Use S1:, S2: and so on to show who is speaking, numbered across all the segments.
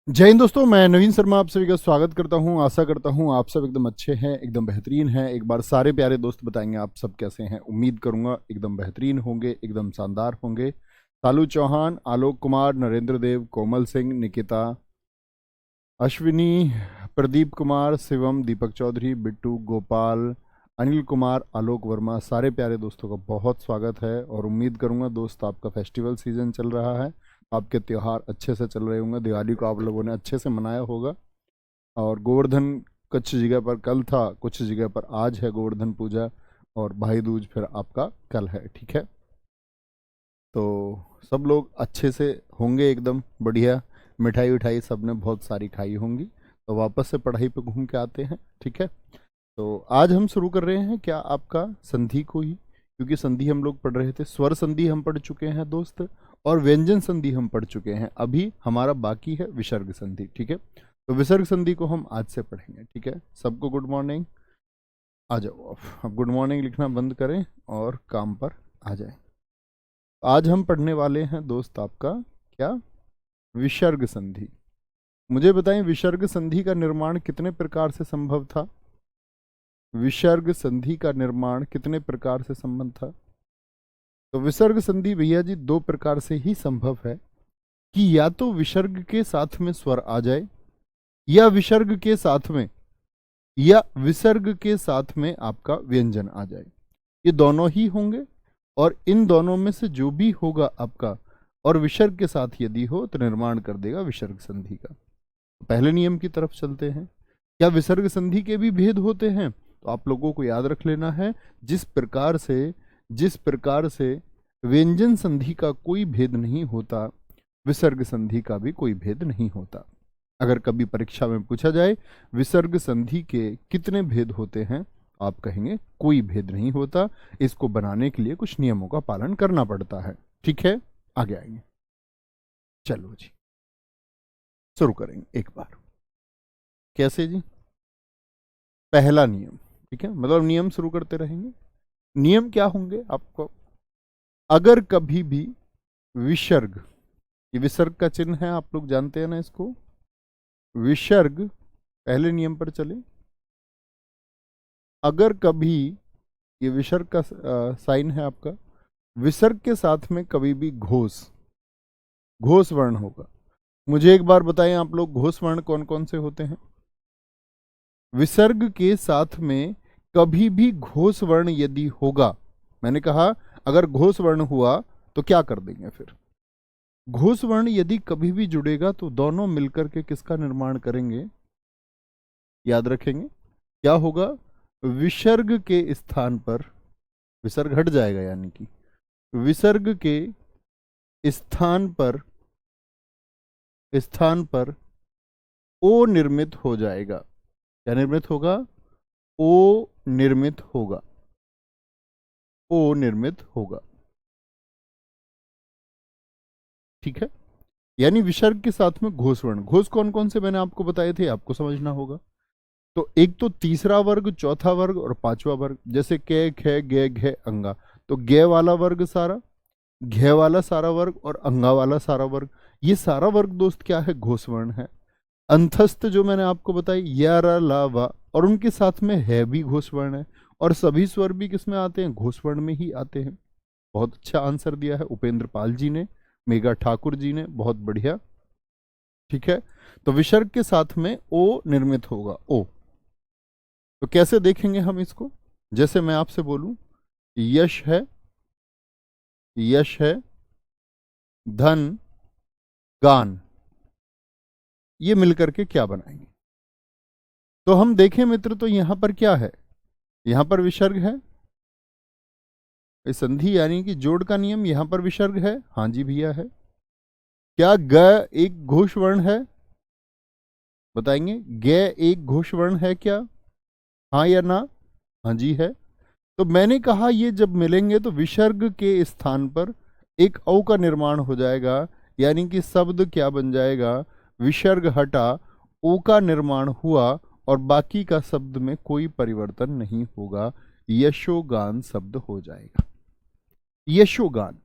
S1: जय हिंद दोस्तों, मैं नवीन शर्मा आप सभी का स्वागत करता हूं। आशा करता हूं आप सब एकदम अच्छे हैं, एकदम बेहतरीन हैं। एक बार सारे प्यारे दोस्त बताएंगे आप सब कैसे हैं। उम्मीद करूंगा एकदम बेहतरीन होंगे, एकदम शानदार होंगे। सालू चौहान, आलोक कुमार, नरेंद्र देव, कोमल सिंह, निकिता, अश्विनी, प्रदीप कुमार, शिवम, दीपक चौधरी, बिट्टू, गोपाल, अनिल कुमार, आलोक वर्मा, सारे प्यारे दोस्तों का बहुत स्वागत है। और उम्मीद करूंगा दोस्त आपका फेस्टिवल सीजन चल रहा है, आपके त्यौहार अच्छे से चल रहे होंगे। दिवाली को आप लोगों ने अच्छे से मनाया होगा। और गोवर्धन कुछ जगह पर कल था, कुछ जगह पर आज है गोवर्धन पूजा, और भाई दूज फिर आपका कल है। ठीक है, तो सब लोग अच्छे से होंगे, एकदम बढ़िया। मिठाई उठाई सबने बहुत सारी खाई होंगी। तो वापस से पढ़ाई पे घूम के आते हैं। ठीक है, तो आज हम शुरू कर रहे हैं क्या आपका संधि को ही, क्योंकि संधि हम लोग पढ़ रहे थे। स्वर संधि हम पढ़ चुके हैं दोस्त, और व्यंजन संधि हम पढ़ चुके हैं। अभी हमारा बाकी है विसर्ग संधि। ठीक है, तो विसर्ग संधि को हम आज से पढ़ेंगे। ठीक है, सबको गुड मॉर्निंग। आ जाओ, अब गुड मॉर्निंग लिखना बंद करें और काम पर आ जाएं। आज हम पढ़ने वाले हैं दोस्त आपका क्या, विसर्ग संधि। मुझे बताएं, विसर्ग संधि का निर्माण कितने प्रकार से संभव था? विसर्ग संधि का निर्माण कितने प्रकार से संभव था? तो विसर्ग संधि भैया जी दो प्रकार से ही संभव है, कि या तो विसर्ग के साथ में स्वर आ जाए, या विसर्ग के साथ में, या विसर्ग के साथ में आपका व्यंजन आ जाए। ये दोनों ही होंगे, और इन दोनों में से जो भी होगा आपका, और विसर्ग के साथ यदि हो तो निर्माण कर देगा विसर्ग संधि का। पहले नियम की तरफ चलते हैं। क्या विसर्ग संधि के भी भेद होते हैं? तो आप लोगों को याद रख लेना है, जिस प्रकार से व्यंजन संधि का कोई भेद नहीं होता, विसर्ग संधि का भी कोई भेद नहीं होता। अगर कभी परीक्षा में पूछा जाए विसर्ग संधि के कितने भेद होते हैं, आप कहेंगे कोई भेद नहीं होता। इसको बनाने के लिए कुछ नियमों का पालन करना पड़ता है। ठीक है, आगे आएंगे। चलो जी, शुरू करेंगे एक बार। कैसे जी? पहला नियम, ठीक है, मतलब नियम शुरू करते रहेंगे। नियम क्या होंगे आपको? अगर कभी भी विसर्ग, ये विसर्ग का चिन्ह है, आप लोग जानते हैं ना इसको, विसर्ग, पहले नियम पर चले। अगर कभी ये विसर्ग का साइन है आपका, विसर्ग के साथ में कभी भी घोष वर्ण होगा। मुझे एक बार बताएं आप लोग, घोष वर्ण कौन कौन से होते हैं? विसर्ग के साथ में कभी भी घोष वर्ण यदि होगा, मैंने कहा अगर घोष वर्ण हुआ तो क्या कर देंगे फिर? घोष वर्ण यदि कभी भी जुड़ेगा तो दोनों मिलकर के किसका निर्माण करेंगे? याद रखेंगे क्या होगा? विसर्ग के स्थान पर, विसर्ग हट जाएगा, यानी कि विसर्ग के स्थान पर ओ निर्मित हो जाएगा। क्या निर्मित होगा? ओ निर्मित होगा। ओ निर्मित होगा। ठीक है, यानी विसर्ग के साथ में घोष वर्ण। घोष कौन कौन से मैंने आपको बताए थे, आपको समझना होगा। तो एक तो तीसरा वर्ग, चौथा वर्ग और पांचवा वर्ग। जैसे कै, खे, गे, घे, अंगा, तो गे वाला वर्ग सारा, घे वाला सारा वर्ग और अंगा वाला सारा वर्ग, ये सारा वर्ग दोस्त क्या है? घोष वर्ण है। अंतस्थ जो मैंने आपको बताई, या, रा, ला, वा, और उनके साथ में है भी घोष वर्ण है। और सभी स्वर भी किस में आते हैं? घोष वर्ण में ही आते हैं। बहुत अच्छा आंसर दिया है उपेंद्र पाल जी ने, मेघा ठाकुर जी ने, बहुत बढ़िया। ठीक है, तो विसर्ग के साथ में ओ निर्मित होगा, ओ। तो कैसे देखेंगे हम इसको? जैसे मैं आपसे बोलूं, यश है, यश है, धन, गान, ये मिलकर के क्या बनाएंगे? तो हम देखें मित्र, तो यहां पर क्या है? यहां पर विसर्ग है, संधि यानी कि जोड़ का नियम, यहां पर विसर्ग है। हाँ जी भैया है। क्या ग एक घोष वर्ण है? बताएंगे, ग एक घोष वर्ण है क्या? हाँ या ना? हाँ जी है। तो मैंने कहा ये जब मिलेंगे तो विसर्ग के स्थान पर एक औ का निर्माण हो जाएगा, यानी कि शब्द क्या बन जाएगा? विसर्ग हटा, ओ का निर्माण हुआ, और बाकी का शब्द में कोई परिवर्तन नहीं होगा। यशोगान शब्द हो जाएगा। यशोगान।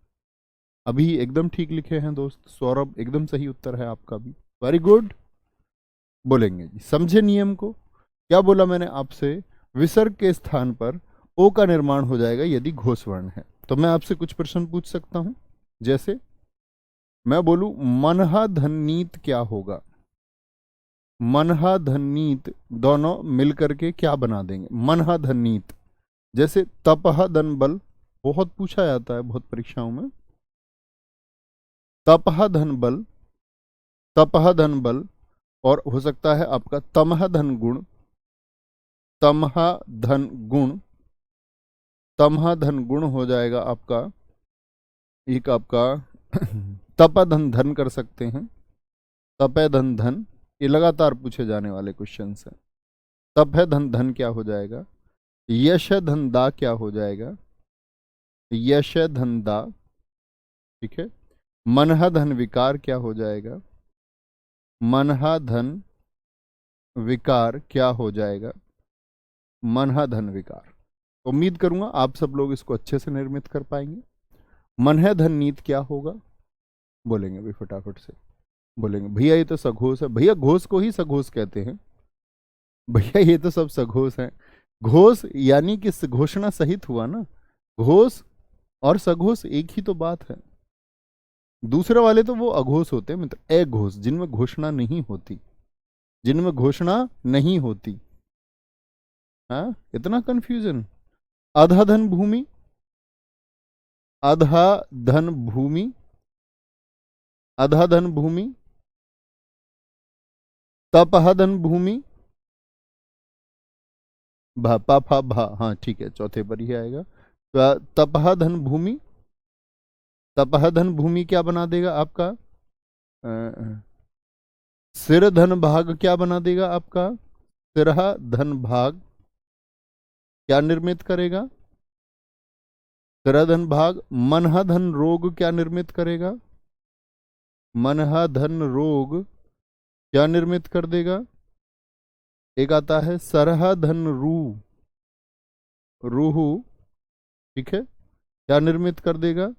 S1: अभी एकदम ठीक लिखे हैं दोस्त। सौरभ, एकदम सही उत्तर है आपका भी, वेरी गुड। बोलेंगे जी। समझे नियम को? क्या बोला मैंने आपसे? विसर्ग के स्थान पर ओ का निर्माण हो जाएगा यदि घोष वर्ण है। तो मैं आपसे कुछ प्रश्न पूछ सकता हूं, जैसे मैं बोलूं मनहा धन्नीत क्या होगा? मनहा धन्नीत दोनों मिलकर के क्या बना देंगे? मनहा धन्नीत। जैसे तपह धन बल, बहुत पूछा जाता है बहुत परीक्षाओं में। तपह धन बल, तपह धन बल, और हो सकता है आपका तमह धन गुण, तमह धन गुण, तमह धन गुण हो जाएगा आपका, एक आपका तप धन धन कर सकते हैं, तपे धन धन। ये लगातार पूछे जाने वाले क्वेश्चन हैं। तप है धन धन क्या हो जाएगा? यश धन दा क्या हो जाएगा? यश धन दा। ठीक है। मनहा धन विकार क्या हो जाएगा? मनहा धन विकार क्या हो जाएगा? मनहा धन विकार। उम्मीद करूंगा आप सब लोग इसको अच्छे से निर्मित कर पाएंगे। मनह धन नीत क्या होगा? बोलेंगे भाई फटाफट से। बोलेंगे भैया ये तो सघोष है। भैया घोष को ही सघोष कहते हैं। भैया ये तो सब सघोष हैं। घोष यानी कि घोषणा सहित हुआ ना। घोष और सघोष एक ही तो बात है। दूसरे वाले तो वो अघोष होते हैं मित्र, अघोष, जिनमें घोषणा नहीं होती, जिनमें घोषणा नहीं होती। हाँ, इतना कंफ्यूजन। अधा धन भूमि, अधा धन भूमि, अधा धन भूमि, तपह धन भूमि, भा पा फा भा, हाँ ठीक है, चौथे पर ही आएगा। तो तपह धन भूमि, तपह धन भूमि क्या बना देगा आपका? सिर धन भाग क्या बना देगा आपका? सिरहा धन भाग क्या निर्मित करेगा? सिरा धन भाग। मनहा धन रोग क्या निर्मित करेगा? मनहा धन रोग क्या निर्मित कर देगा? एक आता है सरहा धन रू, रूहु। ठीक है, क्या निर्मित कर देगा?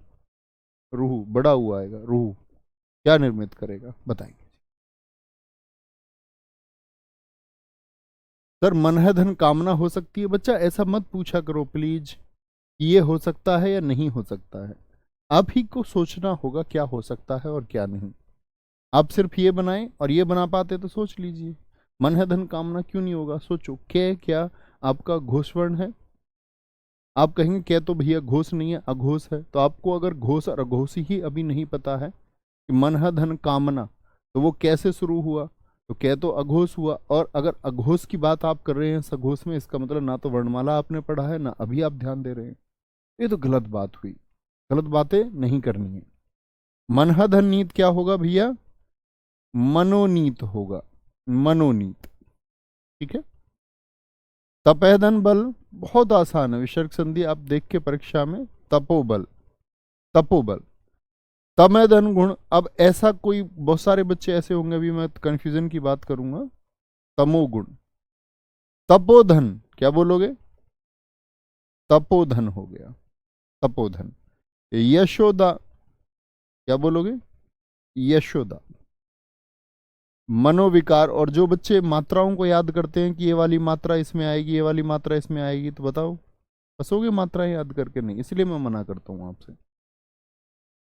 S1: रूहु, बड़ा हुआ आएगा, रूहु क्या निर्मित करेगा? बताएंगे सर। मनह धन कामना हो सकती है? बच्चा ऐसा मत पूछा करो प्लीज, ये हो सकता है या नहीं हो सकता है। आप ही को सोचना होगा क्या हो सकता है और क्या नहीं। आप सिर्फ ये बनाएं, और ये बना पाते तो सोच लीजिए। मन है धन कामना क्यों नहीं होगा? सोचो क्या आपका घोषवर्ण है? आप कहेंगे क्या तो भैया घोष नहीं है, अघोष है। तो आपको अगर घोष और अघोष ही अभी नहीं पता है कि मन है धन कामना, तो वो कैसे शुरू हुआ? तो क्या तो अघोष हुआ। और अगर अघोष की बात आप कर रहे हैं सघोष में, इसका मतलब ना तो वर्णमाला आपने पढ़ा है, ना अभी आप ध्यान दे रहे हैं। ये तो गलत बात हुई। गलत बातें नहीं करनी है। मनहा धन नीत क्या होगा भैया? मनोनीत होगा, मनोनीत। ठीक है। तपेदन बल बहुत आसान है, विसर्ग संधि आप देख के परीक्षा में। तपोबल, तपोबल। तमेदन गुण, अब ऐसा कोई, बहुत सारे बच्चे ऐसे होंगे, अभी मैं कंफ्यूजन की बात करूंगा। तमोगुण। तपोधन क्या बोलोगे? तपोधन हो गया, तपोधन। यशोदा क्या बोलोगे? यशोदा। मनोविकार। और जो बच्चे मात्राओं को याद करते हैं कि ये वाली मात्रा इसमें आएगी, ये वाली मात्रा इसमें आएगी, तो बताओ फंसोगे मात्राएं याद करके? नहीं, इसलिए मैं मना करता हूं आपसे।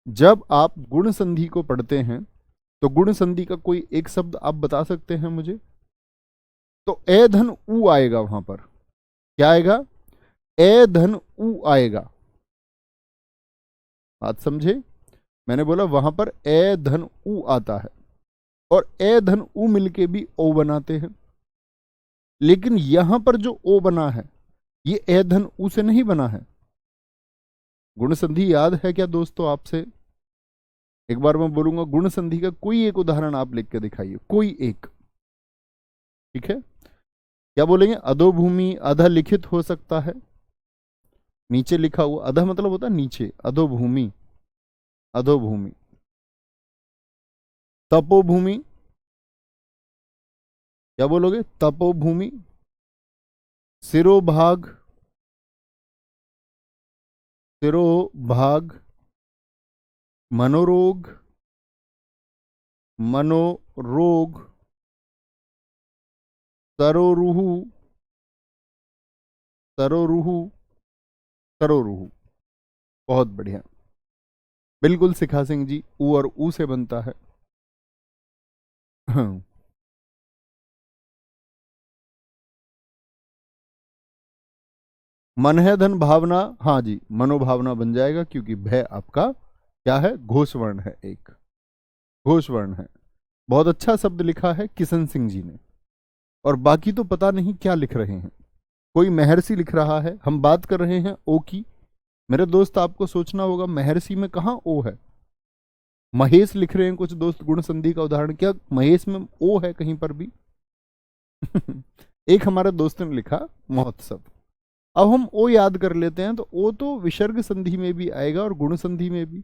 S1: जब आप गुण संधि को पढ़ते हैं तो गुण संधि का कोई एक शब्द आप बता सकते हैं मुझे? तो ए धन उ आएगा वहां पर। क्या आएगा? ए धन उ आएगा। बात समझे? मैंने बोला वहां पर ए धन उ आता है, और ए धन उ मिलके भी ओ बनाते हैं। लेकिन यहां पर जो ओ बना है, ये ए धन उ से नहीं बना है। गुण संधि याद है क्या दोस्तों आपसे? एक बार मैं बोलूंगा गुण संधि का कोई एक उदाहरण आप लिख के दिखाइए, कोई एक। ठीक है। क्या बोलेंगे? अधोभूमि, अध लिखित हो सकता है, नीचे लिखा हुआ। अध मतलब होता है नीचे, अधोभूमि, अधोभूमि। तपोभूमि, क्या बोलोगे? तपोभूमि। सिरोभाग, सिरोभाग। मनोरोग, मनोरोग। सरोरुहु, सरोरुहु, सरोरुहु। बहुत बढ़िया, बिल्कुल शिखा सिंह जी, ऊ और ऊ से बनता है। हाँ। मन है धन भावना, हाँ जी, मनोभावना बन जाएगा, क्योंकि भय आपका क्या है, घोष वर्ण है, एक घोष वर्ण है। बहुत अच्छा शब्द लिखा है किशन सिंह जी ने, और बाकी तो पता नहीं क्या लिख रहे हैं। कोई महर्षि लिख रहा है, हम बात कर रहे हैं ओ की। मेरे दोस्त, आपको सोचना होगा महर्षि में कहाँ ओ है। महेश लिख रहे हैं कुछ दोस्त, गुण संधि का उदाहरण, क्या महेश में ओ है कहीं पर भी? एक हमारे दोस्त ने लिखा महोत्सव। अब हम ओ याद कर लेते हैं, तो ओ तो विसर्ग संधि में भी आएगा और गुण संधि में भी।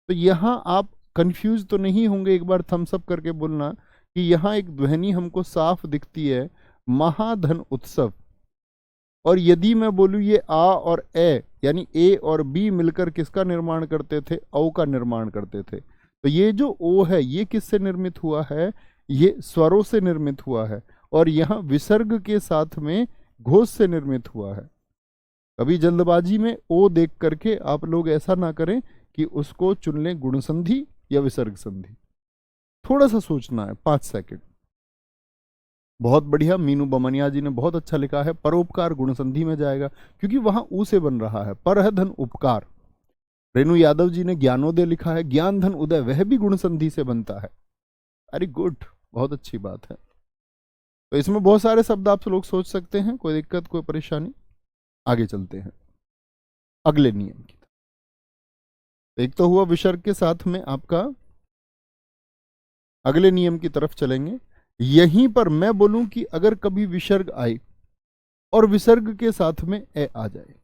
S1: तो यहां आप कंफ्यूज तो नहीं होंगे, एक बार थम्स अप करके बोलना कि यहां एक ध्वनि हमको साफ दिखती है, महाधन उत्सव। और यदि मैं बोलूं ये आ और ए, यानी ए और बी मिलकर किसका निर्माण करते थे, औ का निर्माण करते थे। तो ये जो ओ है, ये किससे निर्मित हुआ है, ये स्वरों से निर्मित हुआ है, और यहां विसर्ग के साथ में घोष से निर्मित हुआ है। कभी जल्दबाजी में ओ देख करके आप लोग ऐसा ना करें कि उसको चुन लें गुण संधि या विसर्ग संधि। थोड़ा सा सोचना है, 5 सेकंड। बहुत बढ़िया, मीनू बमनिया जी ने बहुत अच्छा लिखा है, परोपकार गुण संधि में जाएगा, क्योंकि वहां ऊ से बन रहा है, पर है धन उपकार। रेणु यादव जी ने ज्ञानोदय लिखा है, ज्ञान धन उदय, वह भी गुण संधि से बनता है। वेरी गुड, बहुत अच्छी बात है। तो इसमें बहुत सारे शब्द आप लोग सोच सकते हैं, कोई दिक्कत कोई परेशानी? आगे चलते हैं अगले नियम की। एक तो हुआ विसर्ग के साथ में आपका, अगले नियम की तरफ चलेंगे। यहीं पर मैं बोलूं कि अगर कभी विसर्ग आए और विसर्ग के साथ में ए आ जाए,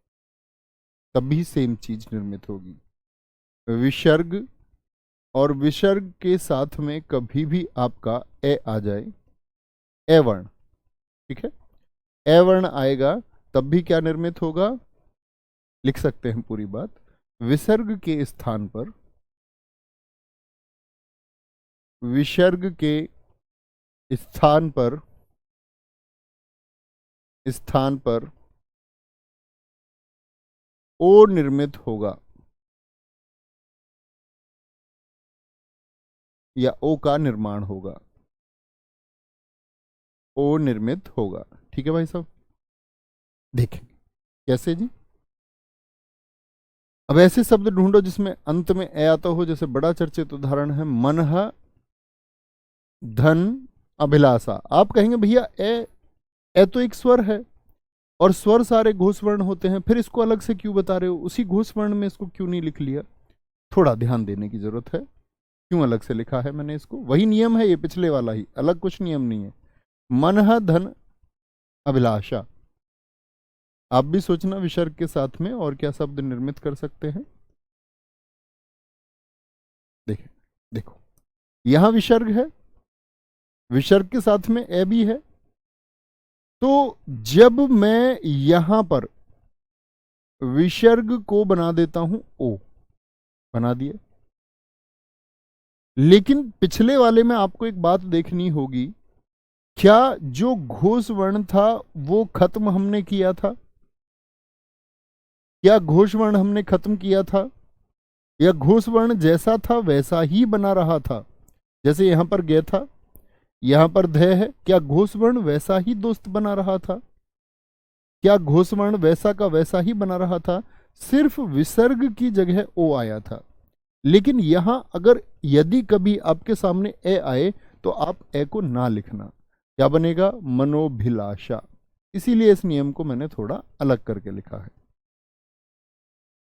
S1: तब भी सेम चीज निर्मित होगी। विसर्ग और विसर्ग के साथ में कभी भी आपका ए आ जाए, ए वर्ण, ठीक है, ए वर्ण आएगा, तब भी क्या निर्मित होगा, लिख सकते हैं पूरी बात, विसर्ग के स्थान पर, विसर्ग के स्थान पर, स्थान पर ओ निर्मित होगा, या ओ का निर्माण होगा, ओ निर्मित होगा। ठीक है भाई साहब, देखें कैसे जी। अब ऐसे शब्द ढूंढो जिसमें अंत में ए आता हो, जैसे बड़ा चर्चित उदाहरण है मनः धन अभिलाषा। आप कहेंगे भैया ए तो एक स्वर है, और स्वर सारे घोष वर्ण होते हैं, फिर इसको अलग से क्यों बता रहे हो, उसी घोष वर्ण में इसको क्यों नहीं लिख लिया? थोड़ा ध्यान देने की जरूरत है, क्यों अलग से लिखा है मैंने इसको। वही नियम है ये, पिछले वाला ही, अलग कुछ नियम नहीं है। मनः धन अभिलाषा। आप भी सोचना विसर्ग के साथ में और क्या शब्द निर्मित कर सकते हैं। देखें, देखो, यहां विसर्ग है, विसर्ग के साथ में ए भी है, तो जब मैं यहां पर विसर्ग को बना देता हूं ओ, बना दिए, लेकिन पिछले वाले में आपको एक बात देखनी होगी, क्या जो घोष वर्ण था वो खत्म हमने किया था? क्या घोष वर्ण हमने खत्म किया था, या घोष वर्ण जैसा था वैसा ही बना रहा था? जैसे यहां पर गे था, यहां पर ध है, क्या घोष वर्ण वैसा ही दोस्त बना रहा था? क्या घोष वर्ण वैसा का वैसा ही बना रहा था? सिर्फ विसर्ग की जगह ओ आया था। लेकिन यहां अगर यदि कभी आपके सामने ए आए, तो आप ए को ना लिखना, क्या बनेगा, मनोभिलाषा। इसीलिए इस नियम को मैंने थोड़ा अलग करके लिखा है।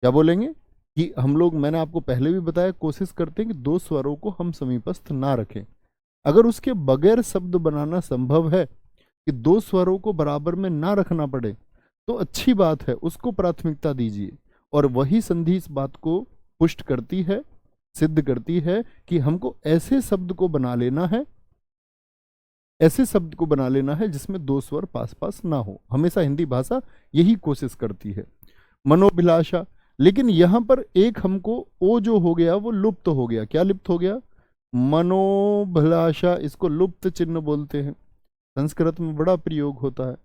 S1: क्या बोलेंगे कि हम लोग, मैंने आपको पहले भी बताया, कोशिश करते हैं कि दो स्वरों को हम समीपस्थ ना रखें। अगर उसके बगैर शब्द बनाना संभव है कि दो स्वरों को बराबर में ना रखना पड़े, तो अच्छी बात है, उसको प्राथमिकता दीजिए। और वही संधि इस बात को पुष्ट करती है, सिद्ध करती है कि हमको ऐसे शब्द को बना लेना है, ऐसे शब्द को बना लेना है जिसमें दो स्वर पास पास ना हो। हमेशा हिंदी भाषा यही कोशिश करती है। मनोभिलाषा, लेकिन यहां पर एक हमको ओ जो हो गया वो लुप्त हो गया। क्या लुप्त हो गया? मनोभिलाषा, इसको लुप्त चिन्ह बोलते हैं। संस्कृत में बड़ा प्रयोग होता है,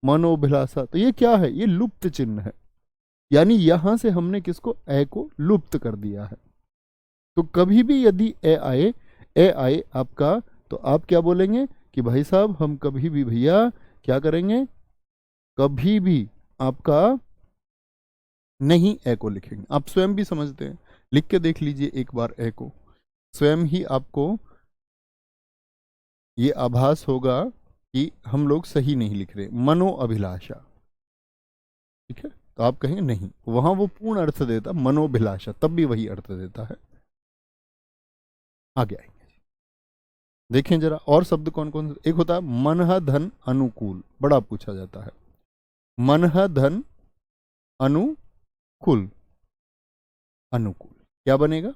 S1: मनोभिलाषा। तो ये क्या है? ये लुप्त चिन्ह है, यानी यहां से हमने किसको? ए को लुप्त कर दिया है। तो कभी भी यदि ए आए आपका, तो आप क्या बोलेंगे कि भाई साहब हम कभी भी भैया क्या करेंगे? कभी भी आपका नहीं ए को लिखेंगे। आप स्वयं भी समझते हैं, लिख के देख लीजिए एक बार ए को, स्वयं ही आपको ये आभास होगा कि हम लोग सही नहीं लिख रहे। मनो अभिलाषा, ठीक है? तो आप कहेंगे नहीं, वहां वो पूर्ण अर्थ देता, मनोभिलाषा तब भी वही अर्थ देता है। आगे आएंगे, देखें जरा और शब्द कौन कौन से। एक होता है मनह धन अनुकूल, बड़ा पूछा जाता है। मनह धन अनुकूल, अनुकूल क्या बनेगा?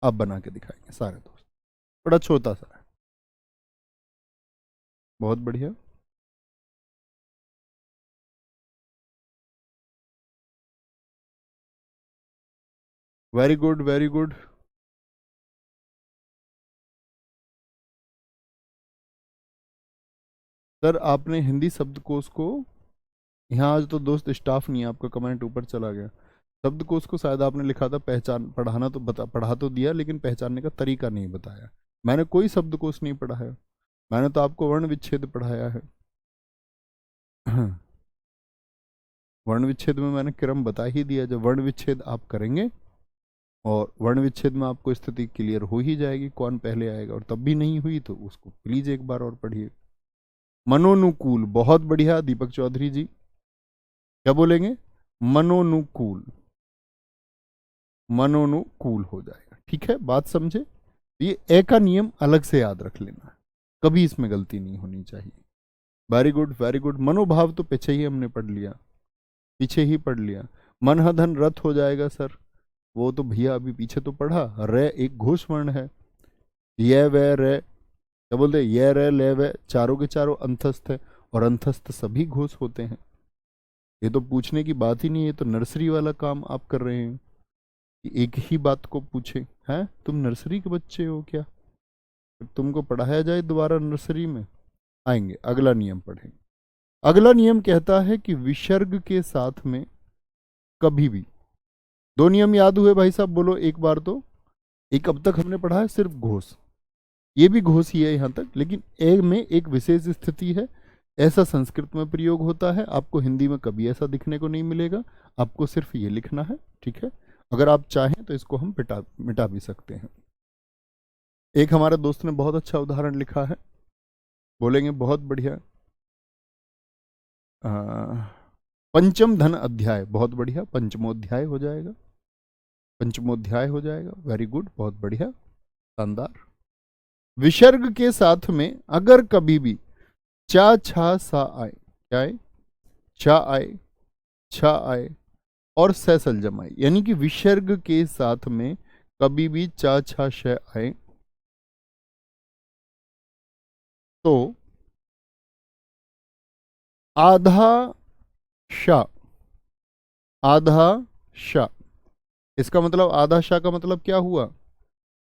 S1: आप बना के दिखाएंगे सारे दोस्त, बड़ा छोटा सा है, बहुत बढ़िया। Very good, very good. Sir आपने हिंदी शब्दकोश को, यहाँ आज तो दोस्त स्टाफ नहीं है, आपका कमेंट ऊपर चला गया। शब्दकोश को शायद आपने लिखा था पहचान, पढ़ाना तो पढ़ा तो दिया, लेकिन पहचानने का तरीका नहीं बताया। मैंने कोई शब्दकोश नहीं पढ़ा है, मैंने तो आपको वर्ण विच्छेद पढ़ाया है। वर्ण विच्छेद में मैंने क्रम बता ही दिया। जब वर्ण विच्छेद आप करेंगे और वर्ण विच्छेद में आपको स्थिति क्लियर हो ही जाएगी कौन पहले आएगा, और तब भी नहीं हुई तो उसको प्लीज एक बार और पढ़िए। मनोनुकूल, बहुत बढ़िया दीपक चौधरी जी, क्या बोलेंगे? मनोनुकूल, मनोनुकूल हो जाएगा, ठीक है? बात समझे? ये ए का नियम अलग से याद रख लेना, कभी इसमें गलती नहीं होनी चाहिए। Very good, very good. मनोभाव तो पीछे ही हमने पढ़ लिया, पीछे ही पढ़ लिया। मन धन रथ हो जाएगा सर, वो तो भैया अभी पीछे तो पढ़ा। रे एक घोष वर्ण है, ये वे रे, क्या बोलते? ये रे ले वे, चारों के चारों अंतस्थ है, और अंतस्थ सभी घोष होते हैं। ये तो पूछने की बात ही नहीं है, ये तो नर्सरी वाला काम आप कर रहे हैं कि एक ही बात को पूछे। हैं तुम नर्सरी के बच्चे हो क्या? तुमको पढ़ाया जाए दोबारा नर्सरी में? आएंगे, अगला नियम पढ़ेंगे। अगला नियम कहता है कि विसर्ग के साथ में कभी भी, दो नियम याद हुए भाई साहब? बोलो एक बार तो। एक अब तक हमने पढ़ा है सिर्फ घोष, ये भी घोष ही है यहां तक, लेकिन ए में एक विशेष स्थिति है, ऐसा संस्कृत में प्रयोग होता है, आपको हिंदी में कभी ऐसा दिखने को नहीं मिलेगा। आपको सिर्फ ये लिखना है, ठीक है? अगर आप चाहें तो इसको हम मिटा भी सकते हैं। एक हमारे दोस्त ने बहुत अच्छा उदाहरण लिखा है, बोलेंगे बहुत बढ़िया। पंचम धन अध्याय, बहुत बढ़िया, पंचमोध्याय हो जाएगा, पंचमोध्याय हो जाएगा। वेरी गुड, बहुत बढ़िया, शानदार। विसर्ग के साथ में अगर कभी भी चा छा सा आए, क्या आए? चा आए, छा आए और सैसल जमाए, यानी कि विसर्ग के साथ में कभी भी चा छा श आए तो आधा शा, आधा शा, इसका मतलब आधा शा का मतलब क्या हुआ?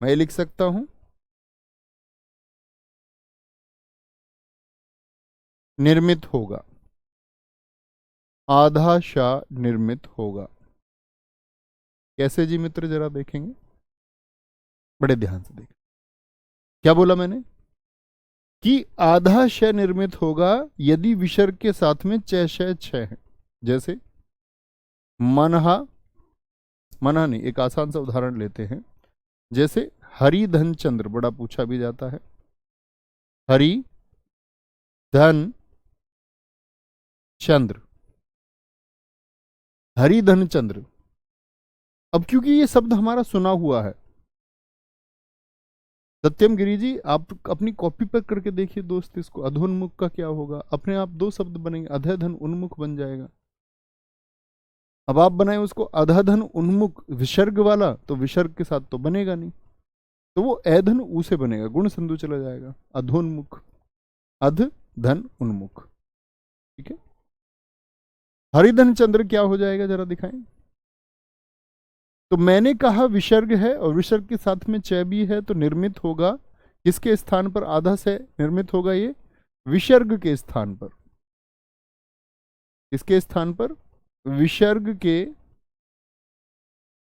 S1: मैं लिख सकता हूं निर्मित होगा, आधा शा निर्मित होगा। कैसे जी मित्र, जरा देखेंगे, बड़े ध्यान से देखें। क्या बोला मैंने? कि आधा श निर्मित होगा यदि विसर्ग के साथ में च श छ है। जैसे मनहा, मनहा नहीं, एक आसान सा उदाहरण लेते हैं। जैसे हरि धन चंद्र, बड़ा पूछा भी जाता है, हरि धन चंद्र, हरि धन चंद्र। अब क्योंकि ये शब्द हमारा सुना हुआ है, सत्यम गिरी जी आप अपनी कॉपी पर करके देखिए दोस्त, इसको अधोन्मुख का क्या होगा? अपने आप दो शब्द बनेंगे, अधय धन उन्मुख बन जाएगा। अब आप बनाए उसको अधः धन उन्मुख विसर्ग वाला, तो विसर्ग के साथ तो बनेगा नहीं, तो वो ऐधन ऊ से बनेगा, गुण संधु चला जाएगा, अधोन्मुख, अध धन उन्मुख, ठीक है? हरिधन चंद्र क्या हो जाएगा, जरा दिखाएं। तो मैंने कहा विसर्ग है और विसर्ग के साथ में च भी है, तो निर्मित होगा किसके स्थान पर? आधा से निर्मित होगा ये विसर्ग के स्थान पर, किसके स्थान पर? विसर्ग के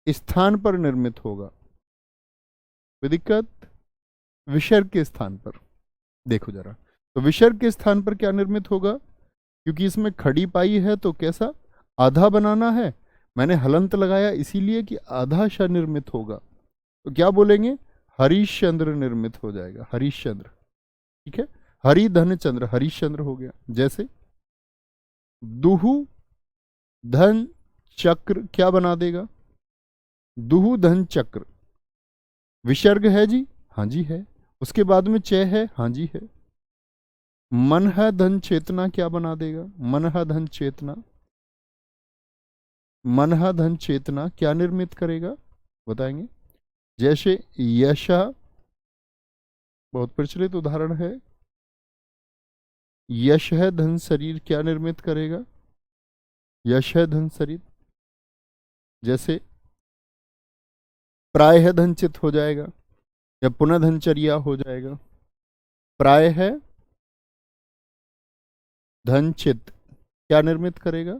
S1: स्थान पर निर्मित होगा। कोई दिक्कत? विसर्ग के स्थान पर देखो जरा, तो विसर्ग के स्थान पर क्या निर्मित होगा? क्योंकि इसमें खड़ी पाई है तो कैसा, आधा बनाना है। मैंने हलंत लगाया इसीलिए कि आधा श निर्मित होगा, तो क्या बोलेंगे? हरिश्चंद्र निर्मित हो जाएगा, हरिश्चंद्र। ठीक है, हरि धन चंद्र, हरिश्चंद्र हो गया। जैसे दुहु धन चक्र क्या बना देगा? दुहु धन चक्र, विसर्ग है जी, हाँ जी है। उसके बाद में चय है, हाँ जी है। मन है धन चेतना क्या बना देगा? मन है धन चेतना, मन है धन चेतना क्या निर्मित करेगा? बताएंगे। जैसे यशा, बहुत प्रचलित उदाहरण है। यश है धन शरीर क्या निर्मित करेगा? यश है धन शरीर। जैसे प्राय है धनचित हो जाएगा, या पुनः धनचर्या हो जाएगा। प्राय है धनचित क्या निर्मित करेगा?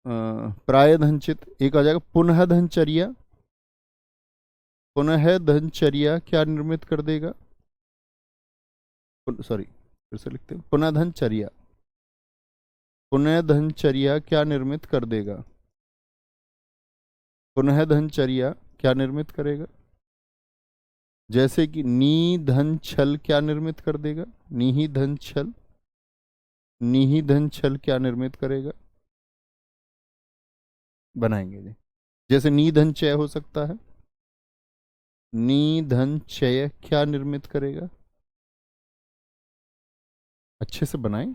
S1: प्राय धनचित एक आ जाएगा। पुनः धनचर्या, पुनः धनचर्या क्या निर्मित कर देगा? सॉरी, फिर से लिखते हैं, पुनः धनचर्या, पुनः धनचर्या क्या निर्मित कर देगा? पुनः धनचर्या क्या निर्मित करेगा? जैसे कि नी धन छल क्या निर्मित कर देगा? निही धन छल, निही धन छल क्या निर्मित करेगा? बनाएंगे जी। जैसे नी धन चय हो सकता है, नी धन चय क्या निर्मित करेगा? अच्छे से बनाएं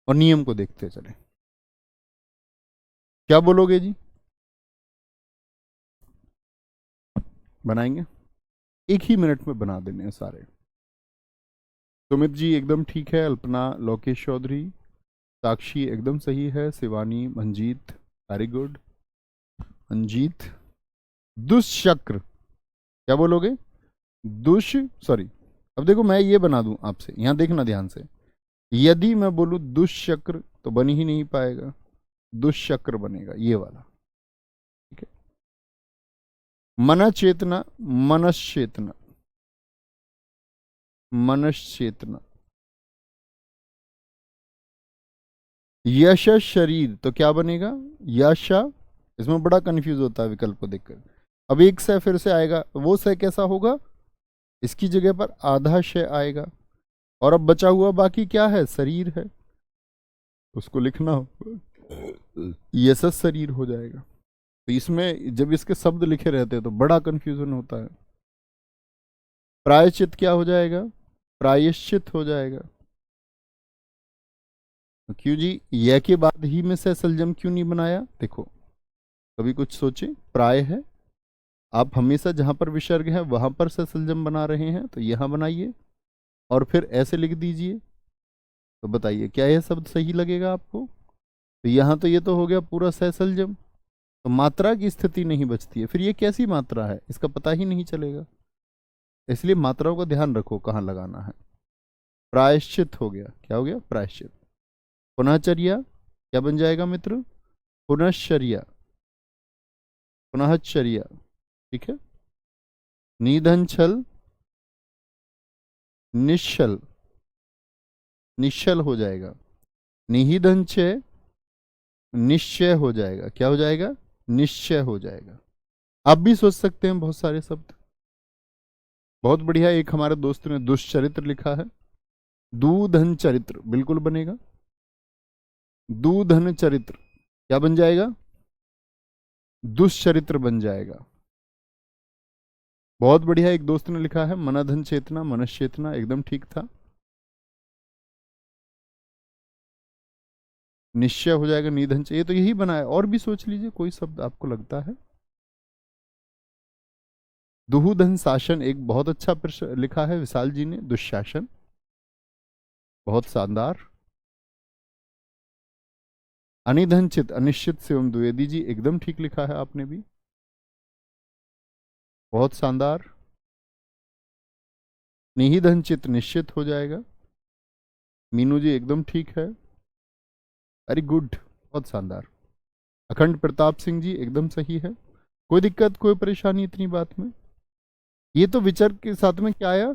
S1: और नियम को देखते चलें। क्या बोलोगे जी? बनाएंगे, एक ही मिनट में बना देने हैं सारे। सुमित जी एकदम ठीक है, अल्पना, लोकेश चौधरी, साक्षी एकदम सही है, शिवानी, मंजीत वेरी गुड, मंजीत। दुष्चक्र क्या बोलोगे? दुष सॉरी, अब देखो मैं ये बना दूं आपसे, यहां देखना ध्यान से। यदि मैं बोलूं दुष्चक्र तो बन ही नहीं पाएगा, दुष्चक्र बनेगा ये वाला। ठीक है, मन चेतना, मनश्चेतना, मनश्चेतना। यश शरीर तो क्या बनेगा? यश, इसमें बड़ा कंफ्यूज होता है विकल्प को देखकर। अब एक से फिर से आएगा, वो से कैसा होगा? इसकी जगह पर आधा शय आएगा, और अब बचा हुआ बाकी क्या है? शरीर है, उसको लिखना हो यश शरीर हो जाएगा। तो इसमें जब इसके शब्द लिखे रहते हैं तो बड़ा कंफ्यूजन होता है। प्रायश्चित क्या हो जाएगा? प्रायश्चित हो जाएगा। तो क्यों जी, यह के बाद ही में से सलजम क्यों नहीं बनाया? देखो कभी कुछ सोचे, प्राय है, आप हमेशा जहां पर विसर्ग है वहां पर से सलजम बना रहे हैं, तो यहां बनाइए और फिर ऐसे लिख दीजिए। तो बताइए क्या यह शब्द सही लगेगा आपको? तो यहां तो ये तो हो गया पूरा सहसलजम, तो मात्रा की स्थिति नहीं बचती है, फिर ये कैसी मात्रा है इसका पता ही नहीं चलेगा। इसलिए मात्राओं का ध्यान रखो कहाँ लगाना है। प्रायश्चित हो गया, क्या हो गया? प्रायश्चित। पुनःचर्या क्या बन जाएगा मित्र? पुनश्चर्या, पुनःचर्या। ठीक है, निधन छल, निश्चल, निश्चल हो जाएगा। निहिधन चय, निश्चय हो जाएगा। क्या हो जाएगा? निश्चय हो जाएगा। आप भी सोच सकते हैं बहुत सारे शब्द। बहुत बढ़िया, एक हमारे दोस्त ने दुष्चरित्र लिखा है, दूधन चरित्र बिल्कुल बनेगा। दूधन चरित्र क्या बन जाएगा? दुष्चरित्र बन जाएगा। बहुत बढ़िया, एक दोस्त ने लिखा है मनधन चेतना, मनश्चेतना एकदम ठीक था। निश्चय हो जाएगा, निधन चाहिए, तो यही बनाया। और भी सोच लीजिए कोई शब्द आपको लगता है। दुहुधन शासन एक बहुत अच्छा प्रश्न लिखा है विशाल जी ने, दुशासन बहुत शानदार। अनिधनचित, अनिश्चित शिवम द्विवेदी जी एकदम ठीक लिखा है आपने भी, बहुत शानदार। निहि धन चित निश्चित हो जाएगा। मीनू जी एकदम ठीक है, वेरी गुड, बहुत शानदार। अखंड प्रताप सिंह जी एकदम सही है। कोई दिक्कत, कोई परेशानी इतनी बात में? ये तो विचर के साथ में क्या आया,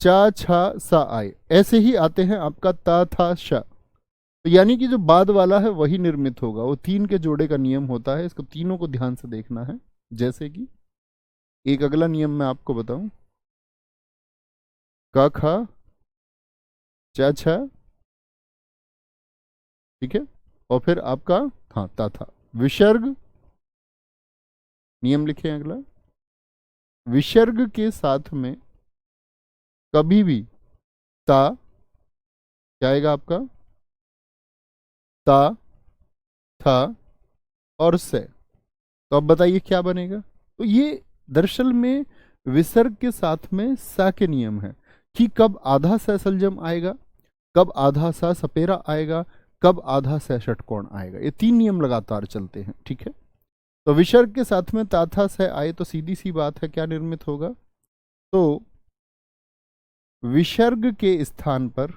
S1: चा छा सा आए, ऐसे ही आते हैं आपका ता था श। तो यानी कि जो बाद वाला है वही निर्मित होगा, वो तीन के जोड़े का नियम होता है, इसको तीनों को ध्यान से देखना है। जैसे कि एक अगला नियम मैं आपको बताऊं, क ख च छ, ठीक है, और फिर आपका हाँ ता था। विसर्ग नियम लिखे अगला, विसर्ग के साथ में कभी भी ता क्या आएगा आपका, ता था और से। तो अब बताइए क्या बनेगा। तो ये दरअसल में विसर्ग के साथ में सा के नियम है कि कब आधा स सलजम आएगा, कब आधा सा सपेरा आएगा, कब आधा स षटकोण आएगा। ये तीन नियम लगातार चलते हैं, ठीक है। तो विसर्ग के साथ में ताथा से आए तो सीधी सी बात है क्या निर्मित होगा, तो विसर्ग के स्थान पर,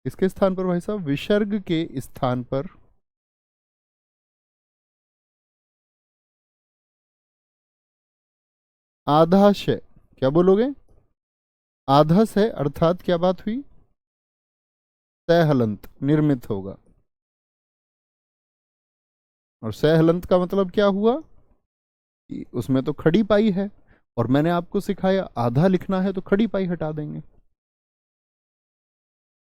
S1: किसके स्थान पर भाई साहब, विसर्ग के स्थान पर आधा श, क्या बोलोगे, आधा से अर्थात क्या बात हुई, सहलंत निर्मित होगा। और सहलंत का मतलब क्या हुआ कि उसमें तो खड़ी पाई है, और मैंने आपको सिखाया आधा लिखना है तो खड़ी पाई हटा देंगे।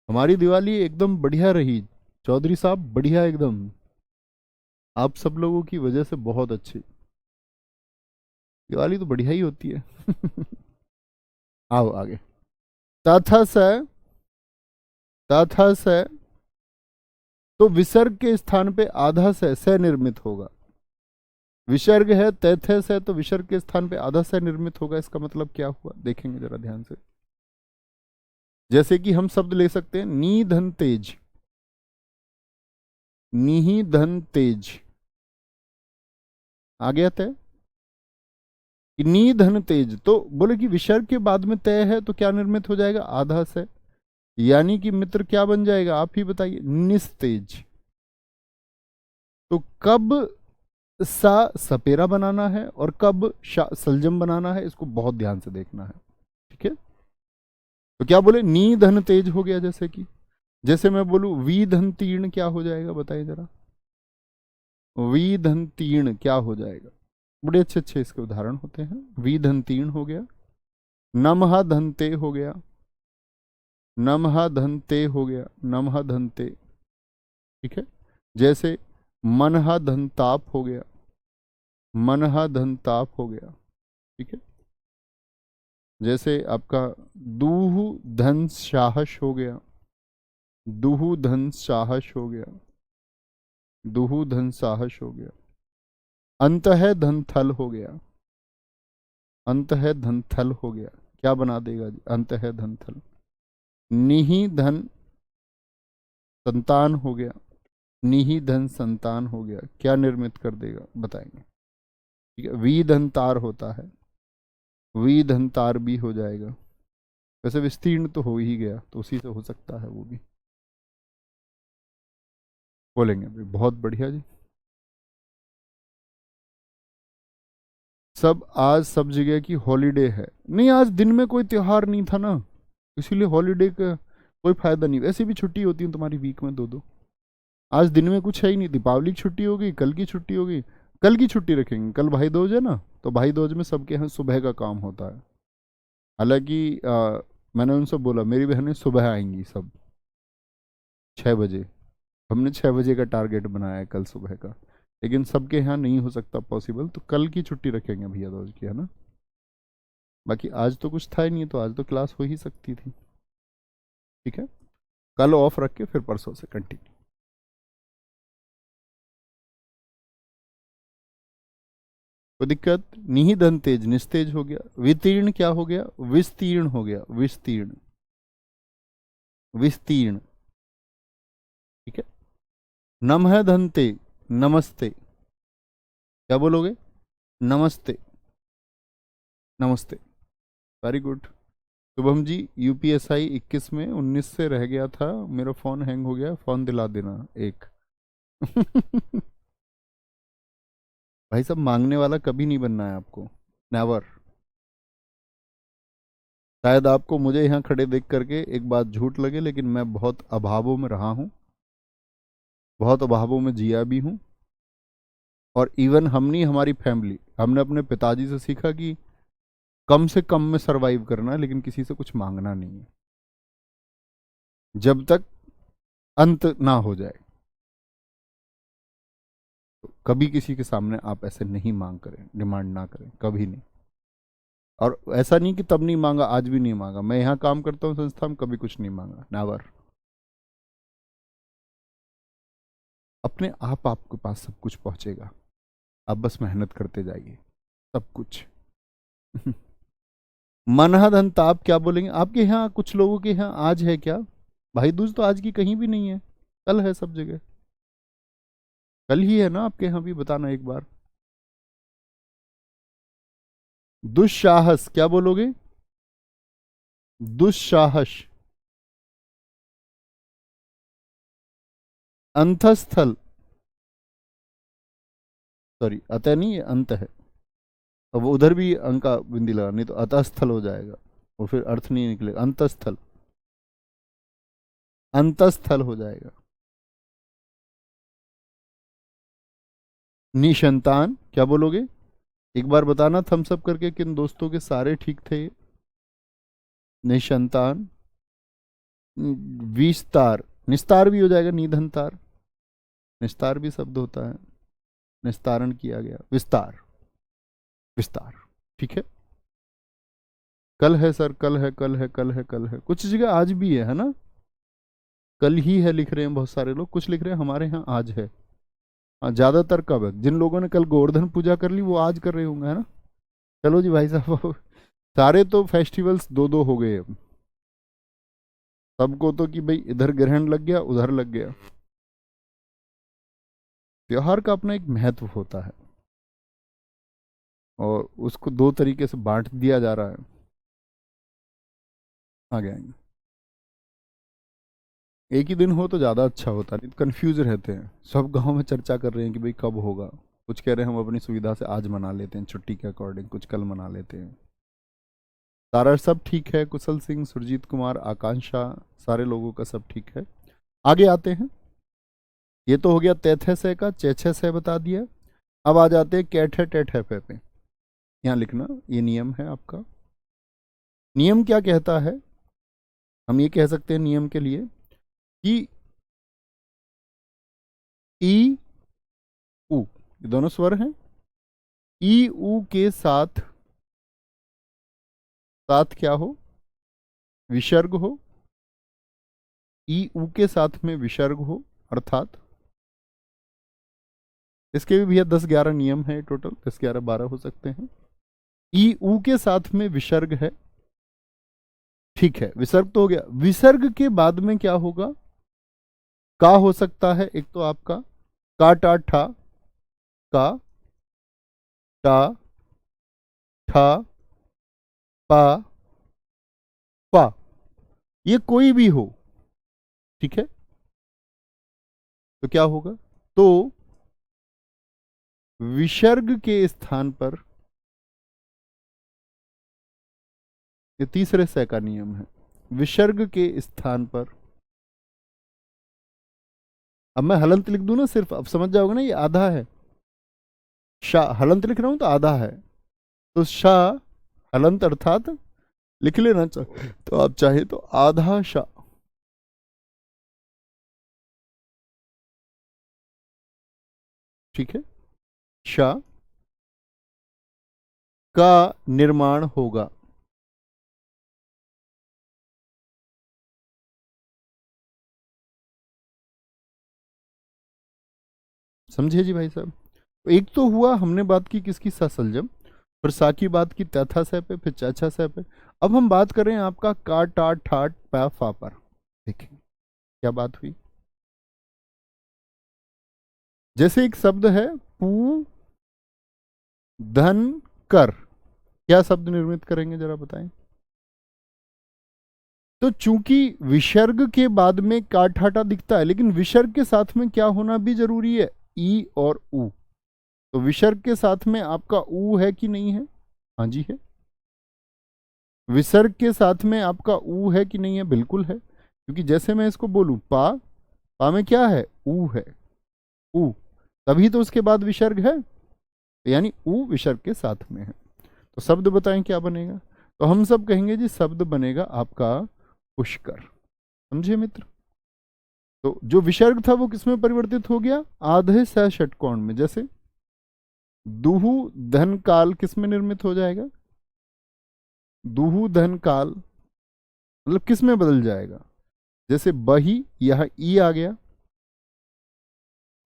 S1: हमारी दिवाली एकदम बढ़िया रही चौधरी साहब, बढ़िया एकदम, आप सब लोगों की वजह से बहुत अच्छी दिवाली तो बढ़िया ही होती है। आओ आगे, तथा से, तथा से, तो विसर्ग के स्थान पे आधा से निर्मित होगा। विसर्ग है तैथे से, तो विसर्ग के स्थान पे आधा से निर्मित होगा। इसका मतलब क्या हुआ देखेंगे जरा ध्यान से। जैसे कि हम शब्द ले सकते हैं नी धन तेज, नी धन तेज, आ गया तय कि नी धन तेज, तो बोले कि विसर्ग के बाद में तय है तो क्या निर्मित हो जाएगा, आधा से, यानी कि मित्र क्या बन जाएगा आप ही बताइए, निस्तेज। तो कब सा सपेरा बनाना है और कब शा सलजम बनाना है, इसको बहुत ध्यान से देखना है, ठीक है। तो क्या बोले नी धन तेज हो गया, जैसे कि जैसे मैं बोलूं वी धन तीर्ण, क्या हो जाएगा बताइए जरा, वी धन तीर्ण क्या हो जाएगा। बड़े अच्छे अच्छे इसके उदाहरण होते हैं। वी धन तीर्ण हो गया, नमहा धन ते हो गया, नमहा धन ते हो गया, नमहा धन ते, ठीक है। जैसे मनहा धन ताप हो गया, मनहा धन ताप हो गया, ठीक है। जैसे आपका दूह धन साहस हो गया, दूह धन साहस हो गया, दूह धन साहस हो गया। अंत है धन थल हो गया, अंत है धन थल हो गया, क्या बना देगा जी, अंत है धन थल। निहि धन संतान हो गया, निहि धन संतान हो गया, क्या निर्मित कर देगा बताएंगे, ठीक है। वी धन तार होता है, वी धन तार भी हो जाएगा। वैसे विस्तीर्ण तो हो ही गया, तो उसी से हो सकता है वो भी, बोलेंगे भाई बहुत बढ़िया जी। सब आज सब जगह की हॉलीडे है, नहीं आज दिन में कोई त्योहार नहीं था ना, इसीलिए हॉलीडे का कोई फायदा नहीं। वैसे भी छुट्टी होती है तुम्हारी वीक में दो दो, आज दिन में कुछ है ही नहीं। दीपावली की छुट्टी होगी, कल की छुट्टी होगी, कल की छुट्टी रखेंगे, कल भाई दूज है ना, तो भाई दूज में सबके यहाँ सुबह का काम होता है। हालांकि मैंने उनसे बोला मेरी बहनें सुबह आएंगी सब 6 बजे, हमने 6 बजे का टारगेट बनाया है कल सुबह का, लेकिन सबके यहाँ नहीं हो सकता पॉसिबल, तो कल की छुट्टी रखेंगे भैया दूज की, है ना। बाकी आज तो कुछ था ही नहीं, तो आज तो क्लास हो ही सकती थी, ठीक है। कल ऑफ रख के फिर परसों से कंटिन्यू। कोई दिक्कत, निहि धन तेज निस्तेज हो गया, वितीर्ण क्या हो गया, विस्तीर्ण हो गया, विस्तीर्ण, विस्तीर्ण, ठीक है। नमः धनते, नमस्ते, क्या बोलोगे, नमस्ते, नमस्ते, very good. Shubham ji, UPSI 21 में 19 से रह गया था, मेरा फ़ोन हैंग हो गया, फ़ोन दिला देना एक। भाई साहब, मांगने वाला कभी नहीं बनना है आपको, नेवर। शायद आपको मुझे यहाँ खड़े देख करके एक बात झूठ लगे, लेकिन मैं बहुत अभावों में रहा हूँ, बहुत अभावों में जिया भी हूँ। और इवन हम नहीं, हमारी फैमिली, हमने अपने पिताजी से सीखा कि कम से कम में सरवाइव करना है, लेकिन किसी से कुछ मांगना नहीं है जब तक अंत ना हो जाए। तो कभी किसी के सामने आप ऐसे नहीं मांग करें, डिमांड ना करें, कभी नहीं। और ऐसा नहीं कि तब नहीं मांगा, आज भी नहीं मांगा। मैं यहाँ काम करता हूँ संस्था में, कभी कुछ नहीं मांगा, नेवर। अपने आप आपके पास सब कुछ पहुंचेगा, आप बस मेहनत करते जाइए, सब कुछ। मनहा धन ताप क्या बोलेंगे आपके यहाँ? कुछ लोगों के यहाँ आज है क्या? भाई दूज तो आज की कहीं भी नहीं है, कल है सब जगह। कल ही है ना आपके यहाँ भी? बताना एक बार। दुस्साहस क्या बोलोगे? दुस्साहस। अंतस्थल, सॉरी अतः नहीं, ये अंत है। अब वो उधर भी अंक का बिंदी लगा, नहीं तो अतःस्थल हो जाएगा, वो फिर अर्थ नहीं निकलेगा। अंतस्थल, अंतस्थल हो जाएगा। निसंतान क्या बोलोगे? एक बार बताना थम्स अप करके किन दोस्तों के सारे ठीक थे। निसंतान। विस्तार, निस्तार भी हो जाएगा, निधनतार, निस्तार भी शब्द होता है, निस्तारण किया गया, विस्तार, विस्तार। ठीक है। कल है सर, कल है, कल है, कल है, कल है, कुछ जगह आज भी है ना? कल ही है लिख रहे हैं बहुत सारे लोग, कुछ लिख रहे हैं हमारे यहाँ आज है। हाँ, ज्यादातर कब है? जिन लोगों ने कल गोवर्धन पूजा कर ली वो आज कर रहे होंगे, है ना? चलो जी भाई साहब, सारे तो फेस्टिवल्स दो दो हो गए अब। सबको तो कि भाई इधर ग्रहण लग गया, उधर लग गया। त्योहार का अपना एक महत्व होता है, और उसको दो तरीके से बांट दिया जा रहा है। आगे आएंगे। एक ही दिन हो तो ज़्यादा अच्छा होता, नहीं तो कन्फ्यूज रहते हैं। सब गांव में चर्चा कर रहे हैं कि भाई कब होगा, कुछ कह रहे हैं हम अपनी सुविधा से आज मना लेते हैं छुट्टी के अकॉर्डिंग, कुछ कल मना लेते हैं। सारा सब ठीक है, कुशल सिंह, सुरजीत कुमार, आकांक्षा, सारे लोगों का सब ठीक है। आगे आते हैं। ये तो हो गया तैथे से का, चेछे से बता दिया। अब आ जाते हैं कैठे टेठे पे। यहाँ लिखना, ये नियम है आपका। नियम क्या कहता है? हम ये कह सकते हैं नियम के लिए कि ई उ, ये दोनों स्वर हैं। ई उ के साथ, साथ क्या हो? विसर्ग हो। ई उ के साथ में विसर्ग हो, अर्थात इसके भी भैया 10-11 नियम है टोटल, 10-11-12 हो सकते हैं। ई उ के साथ में विसर्ग है, ठीक है, विसर्ग तो हो गया। विसर्ग के बाद में क्या होगा? का हो सकता है एक तो आपका का, टा, ठा, का, टा, ठा, पा, पा, ये कोई भी हो, ठीक है। तो क्या होगा? तो विसर्ग के स्थान पर, ये तीसरे से का नियम है, विसर्ग के स्थान पर, अब मैं हलंत लिख दूं ना सिर्फ, अब समझ जाओगे ना ये आधा है। शाह हलंत लिख रहा हूं तो आधा है, तो शाह हलंत अर्थात लिख लेना तो आप चाहे तो आधा शाह, ठीक है। शाह का निर्माण होगा। समझे जी भाई साहब? तो एक तो हुआ, हमने बात की किसकी? ससलजम। फिर सा की बात की तथा से पे, फिर चाचा से पे। अब हम बात कर रहे हैं आपका का, टा, ठाट, पा, फा पर। देखिए क्या बात हुई। जैसे एक शब्द है पू धन कर, क्या शब्द निर्मित करेंगे जरा बताएं? तो चूंकि विसर्ग के बाद में काट हाटा दिखता है, लेकिन विसर्ग के साथ में क्या होना भी जरूरी है, ई और ऊ। तो विसर्ग के साथ में आपका ऊ है कि नहीं है? हाँ जी है। विसर्ग के साथ में आपका ऊ है कि नहीं है? बिल्कुल है, क्योंकि जैसे मैं इसको बोलूं पा, पा में क्या है? ऊ है, ऊ, तभी तो उसके बाद विसर्ग है, यानी ऊ विसर्ग के साथ में है। तो शब्द बताएं क्या बनेगा? तो हम सब कहेंगे जी शब्द बनेगा आपका पुष्कर। समझे मित्र? तो जो विसर्ग था वो किसमें परिवर्तित हो गया? आधे सह षटकोण में। जैसे दुहु धन काल किसमें निर्मित हो जाएगा? दुहु धन काल मतलब किस में बदल जाएगा? जैसे बही, यह ई आ गया,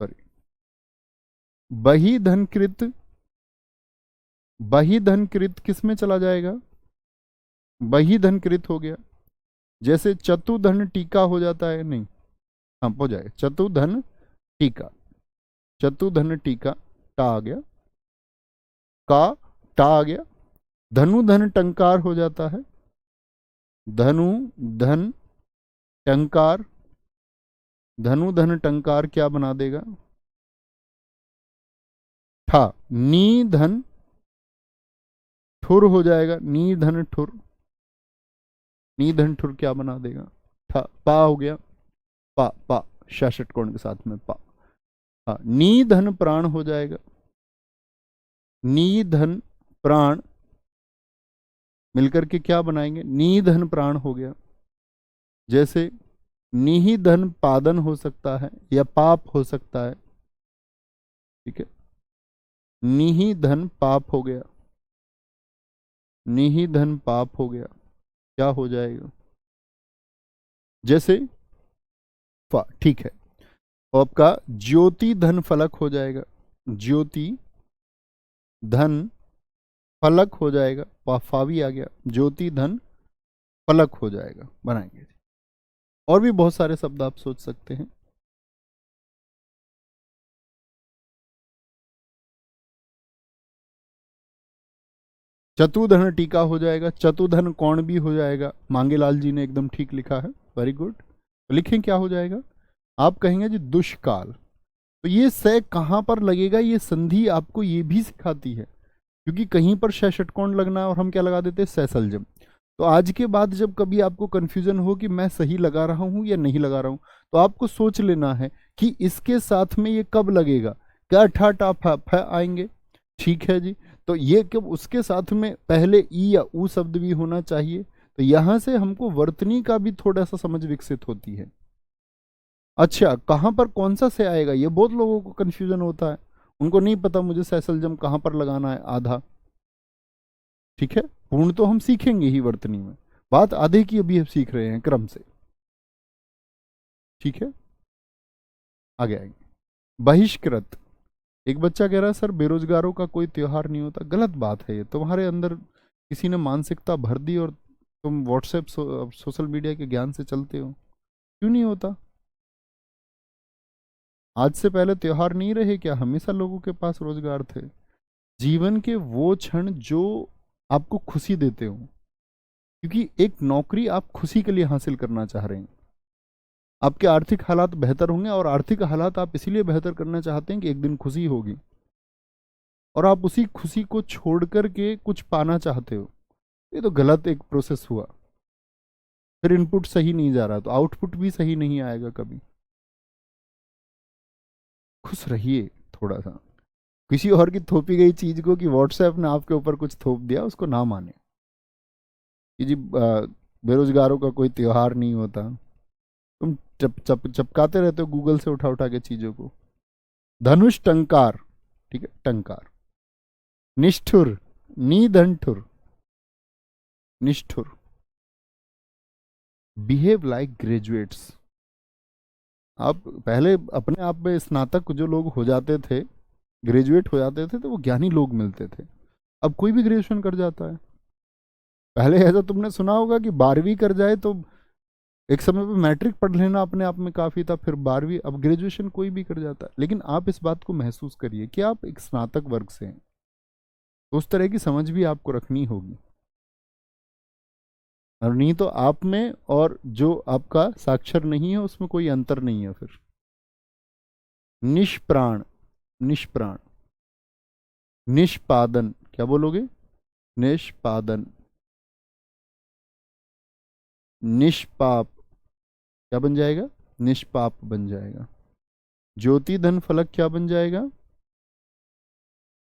S1: सॉरी, बही धनकृत, बही धनकृत किस में चला जाएगा? बही धनकृत हो गया। जैसे चतुधन टीका हो जाता है, नहीं, हाँ हो जाए चतुधन टीका, चतुधन टीका, टा आ गया, का टा आ गया। धनु धन टंकार हो जाता है, धनु धन टंकार, धनु धन टंकार क्या बना देगा? ठा, नी धन ठुर हो जाएगा, नी धन ठुर, नी धन ठुर क्या बना देगा? ठा, पा हो गया, पा पा षटकोण के साथ में पा। हाँ, नी धन प्राण हो जाएगा, नी धन प्राण मिलकर के क्या बनाएंगे? नी धन प्राण हो गया। जैसे निहि धन पादन हो सकता है या पाप हो सकता है, ठीक है, निहि धन पाप हो गया, निहि धन पाप हो गया, क्या हो जाएगा? जैसे फा, ठीक है। और आपका ज्योति धन फलक हो जाएगा, ज्योति धन फलक हो जाएगा, फा भी आ गया, ज्योति धन फलक हो जाएगा, बनाएंगे। और भी बहुत सारे शब्द आप सोच सकते हैं। चतुधन टीका हो जाएगा, चतुधन कौन भी हो जाएगा। मांगेलाल जी ने एकदम ठीक लिखा है, वेरी गुड। तो लिखें क्या हो जाएगा? आप कहेंगे जी दुष्काल। तो ये से कहां पर लगेगा, ये संधि आपको ये भी सिखाती है, क्योंकि कहीं पर श षटकोण लगना है और हम क्या लगा देते हैं? सैसलजम। तो आज के बाद जब कभी आपको कंफ्यूजन हो कि मैं सही लगा रहा हूं या नहीं लगा रहा हूं, तो आपको सोच लेना है कि इसके साथ में ये कब लगेगा। क्या ठा टा फ आएंगे, ठीक है जी। तो ये कब उसके साथ में पहले ई या ऊ शब्द भी होना चाहिए। तो यहां से हमको वर्तनी का भी थोड़ा सा समझ विकसित होती है। अच्छा, कहां पर कौन सा से आएगा, ये बहुत लोगों को कंफ्यूजन होता है, उनको नहीं पता मुझे सैसलजम कहां पर लगाना है, आधा। ठीक है, पूर्ण तो हम सीखेंगे ही वर्तनी में, बात आधे की अभी हम सीख रहे हैं क्रम से, ठीक है। आगे आएंगे। बहिष्कृत। एक बच्चा कह रहा है सर बेरोजगारों का कोई त्योहार नहीं होता। गलत बात है, ये तुम्हारे अंदर किसी ने मानसिकता भर दी और तुम व्हाट्सएप सोशल मीडिया के ज्ञान से चलते हो। क्यों नहीं होता? आज से पहले त्योहार नहीं रहे क्या? हमेशा लोगों के पास रोजगार थे। जीवन के वो क्षण जो आपको खुशी देते हो, क्योंकि एक नौकरी आप खुशी के लिए हासिल करना चाह रहे हैं। आपके आर्थिक हालात बेहतर होंगे और आर्थिक हालात आप इसीलिए बेहतर करना चाहते हैं कि एक दिन खुशी होगी, और आप उसी खुशी को छोड़ करके कुछ पाना चाहते हो। ये तो गलत एक प्रोसेस हुआ। फिर इनपुट सही नहीं जा रहा तो आउटपुट भी सही नहीं आएगा कभी। खुश रहिए थोड़ा सा। किसी और की थोपी गई चीज को कि व्हाट्सएप ने आपके ऊपर कुछ थोप दिया, उसको ना माने कि जी बेरोजगारों का कोई त्योहार नहीं होता। तुम चपकाते रहते हो गूगल से उठा उठा के चीजों को। धनुष टंकार, ठीक है, टंकार। निष्ठुर, निधनठुर, निष्ठुर। Behave like graduates. आप पहले अपने आप में स्नातक जो लोग हो जाते थे, ग्रेजुएट हो जाते थे, तो वो ज्ञानी लोग मिलते थे। अब कोई भी ग्रेजुएशन कर जाता है। पहले ऐसा तुमने सुना होगा कि 12वीं कर जाए तो एक समय पे मैट्रिक पढ़ लेना अपने आप में काफ़ी था, फिर 12वीं, अब ग्रेजुएशन कोई भी कर जाता है। लेकिन आप इस बात को महसूस करिए कि आप एक स्नातक वर्ग से हैं, तो उस तरह की समझ भी आपको रखनी होगी। और नहीं तो आप में और जो आपका साक्षर नहीं है उसमें कोई अंतर नहीं है फिर। निष्प्राण, निष्प्राण। निष्पादन, क्या बोलोगे? निष्पादन। निष्पाप, क्या बन जाएगा? निष्पाप बन जाएगा। ज्योति धन फलक क्या बन जाएगा?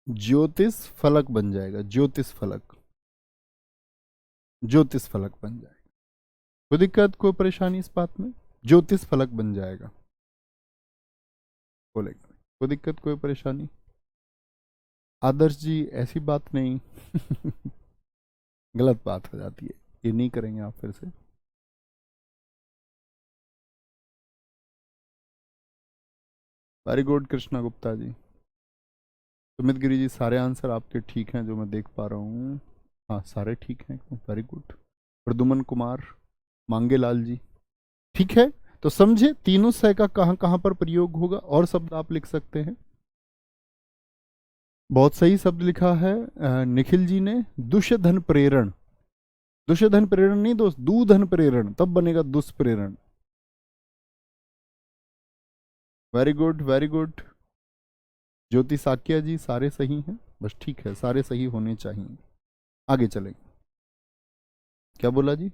S1: ज्योतिष फलक बन जाएगा। ज्योतिष फलक, ज्योतिष फलक बन जाएगा। कोई दिक्कत, कोई परेशानी इस बात में? ज्योतिष फलक बन जाएगा, बोलेगा। कोई दिक्कत, कोई परेशानी? आदर्श जी ऐसी बात नहीं। गलत बात हो जाती है, ये नहीं करेंगे आप फिर से। Very good Krishna Gupta ji. सुमित गिरी जी, सारे आंसर आपके ठीक हैं जो मैं देख पा रहा हूँ। हाँ सारे ठीक हैं, वेरी गुड। प्रदुमन कुमार, मांगेलाल जी, ठीक है। तो समझे तीनों सह का कहाँ कहाँ पर प्रयोग होगा, और शब्द आप लिख सकते हैं। बहुत सही शब्द लिखा है निखिल जी ने, दुष्धन प्रेरण। दुष्धन प्रेरण नहीं दोस्त, दूधन प्रेरण, तब बनेगा दुष्प्रेरण। Very good, very good. Jyoti Sakya ji, सारे सही हैं, बस ठीक है, सारे सही होने चाहिए। आगे चलें। क्या बोला जी?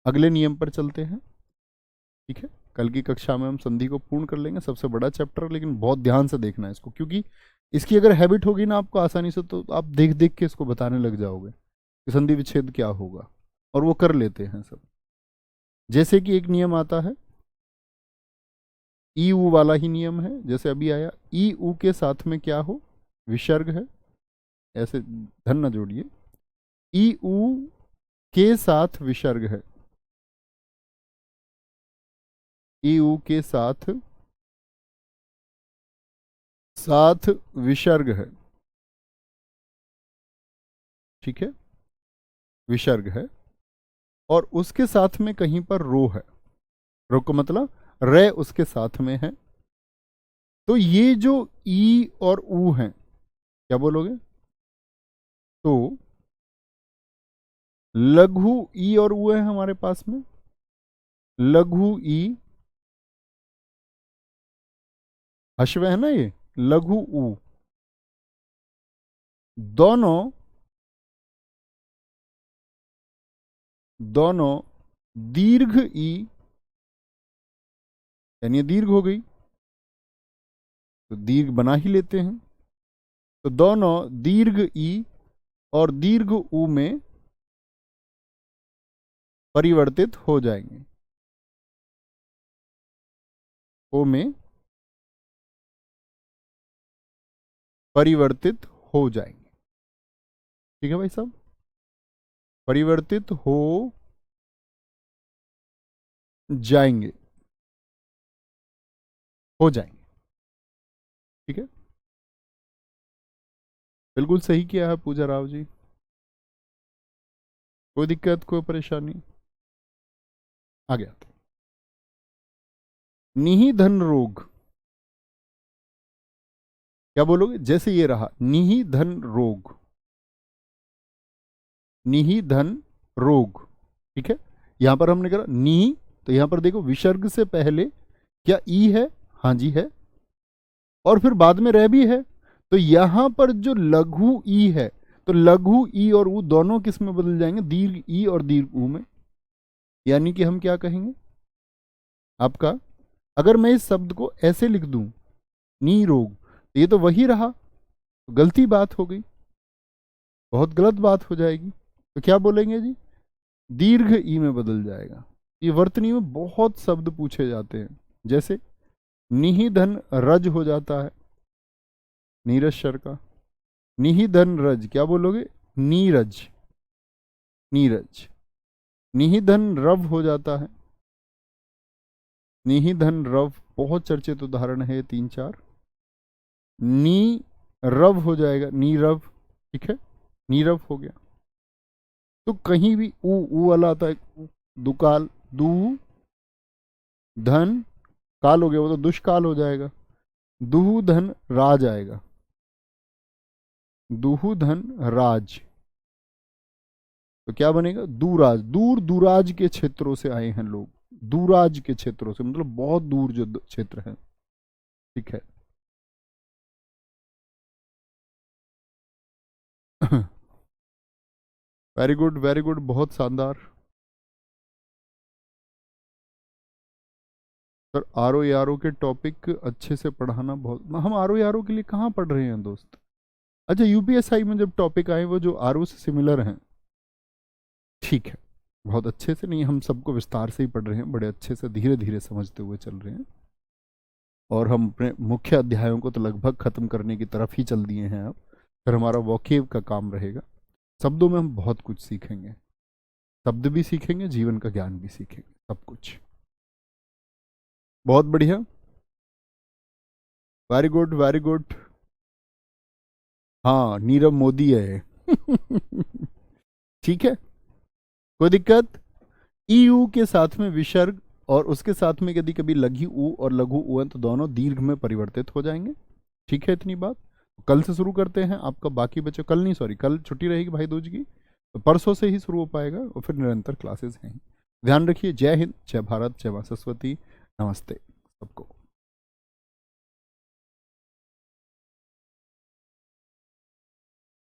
S1: अगले नियम पर चलते हैं, ठीक है। कल की कक्षा में हम संधि को पूर्ण कर लेंगे, सबसे बड़ा चैप्टर, लेकिन बहुत ध्यान से देखना है इसको, क्योंकि इसकी अगर हैबिट होगी ना आपको आसानी से, तो आप देख देख के इसको बताने लग जाओगे कि संधि विच्छेद क्या होगा, और वो कर लेते हैं सब। जैसे कि एक नियम आता है, ई ऊ वाला ही नियम है, जैसे अभी आया, ई ऊ के साथ में क्या हो? विसर्ग है, ऐसे धन न जोड़िए। ई ऊ के साथ विसर्ग है, ई ऊ के साथ साथ विसर्ग है, ठीक है, विसर्ग है। और उसके साथ में कहीं पर रो है, रो का मतलब रे उसके साथ में है। तो ये जो ई और ऊ हैं, क्या बोलोगे? तो लघु ई और ऊ है हमारे पास में, लघु ई, हश्व है ना ये, लघु ऊ, दोनों दोनों दीर्घ ई, यानी ये दीर्घ हो गई, तो दीर्घ बना ही लेते हैं। तो दोनों दीर्घ ई और दीर्घ ऊ में परिवर्तित हो जाएंगे, ओ में परिवर्तित हो जाएंगे, ठीक है भाई साहब, परिवर्तित हो जाएंगे, हो जाएंगे, ठीक है। बिल्कुल सही किया है पूजा राव जी, कोई दिक्कत, कोई परेशानी? आगे आते हैं। निहिधन रोग, क्या बोलोगे? जैसे ये रहा निहिधन रोग, निहिधन रोग, ठीक है। यहां पर हमने कहा नी, तो यहां पर देखो विसर्ग से पहले क्या ई है? हाँ जी है, और फिर बाद में रह भी है। तो यहां पर जो लघु ई है, तो लघु ई और ऊ दोनों किस में बदल जाएंगे? दीर्घ ई और दीर्घ ऊ में। यानी कि हम क्या कहेंगे आपका, अगर मैं इस शब्द को ऐसे लिख दूं, नी रोग, तो ये तो वही रहा, तो गलती बात हो गई, बहुत गलत बात हो जाएगी। तो क्या बोलेंगे जी? दीर्घ ई में बदल जाएगा। ये वर्तनी में बहुत शब्द पूछे जाते हैं, जैसे निहिधन रज हो जाता है, नीरज शर का। निहिधन रज, क्या बोलोगे? नीरज, नीरज। निहिधन रव हो जाता है, निहिधन रव, बहुत चर्चित उदाहरण है तीन चार। नी रव हो जाएगा, नीरव, ठीक है, नीरव हो गया। तो कहीं भी ऊ वाला आता है, दुकाल, दू धन काल हो गया, वो तो दुष्काल हो जाएगा। दुहु धन राज आएगा, दुहु धन राज, तो क्या बनेगा? दूराज, दूर दूराज के क्षेत्रों से आए हैं लोग, दूराज के क्षेत्रों से मतलब बहुत दूर जो क्षेत्र है। ठीक है। वेरी गुड वेरी गुड, बहुत शानदार। सर आर ओ यारो के टॉपिक अच्छे से पढ़ाना बहुत, हम आर ओ यारो के लिए कहाँ पढ़ रहे हैं दोस्त? अच्छा, यूपीएसआई में जब टॉपिक आए वो जो आर ओ से सिमिलर हैं, ठीक है, बहुत अच्छे से नहीं, हम सबको विस्तार से ही पढ़ रहे हैं, बड़े अच्छे से धीरे धीरे समझते हुए चल रहे हैं। और हम अपने मुख्य अध्यायों को तो लगभग खत्म करने की तरफ ही चल दिए हैं अब। फिर हमारा वोकेब का काम रहेगा। शब्दों में हम बहुत कुछ सीखेंगे, शब्द भी सीखेंगे, जीवन का ज्ञान भी सीखेंगे, सब कुछ। बहुत बढ़िया, वेरी गुड वेरी गुड। हाँ, नीरव मोदी है। ठीक है, कोई दिक्कत? ईयू के साथ में विसर्ग और उसके साथ में यदि कभी लघु ऊ और लघु ऊ तो दोनों दीर्घ में परिवर्तित हो जाएंगे। ठीक है, इतनी बात। कल से शुरू करते हैं, आपका बाकी बच्चे कल नहीं, सॉरी, कल छुट्टी रहेगी भाई दूज की, तो परसों से ही शुरू हो पाएगा और फिर निरंतर क्लासेस हैं। ध्यान रखिए। जय हिंद, जय भारत, जय मां सरस्वती। नमस्ते सबको।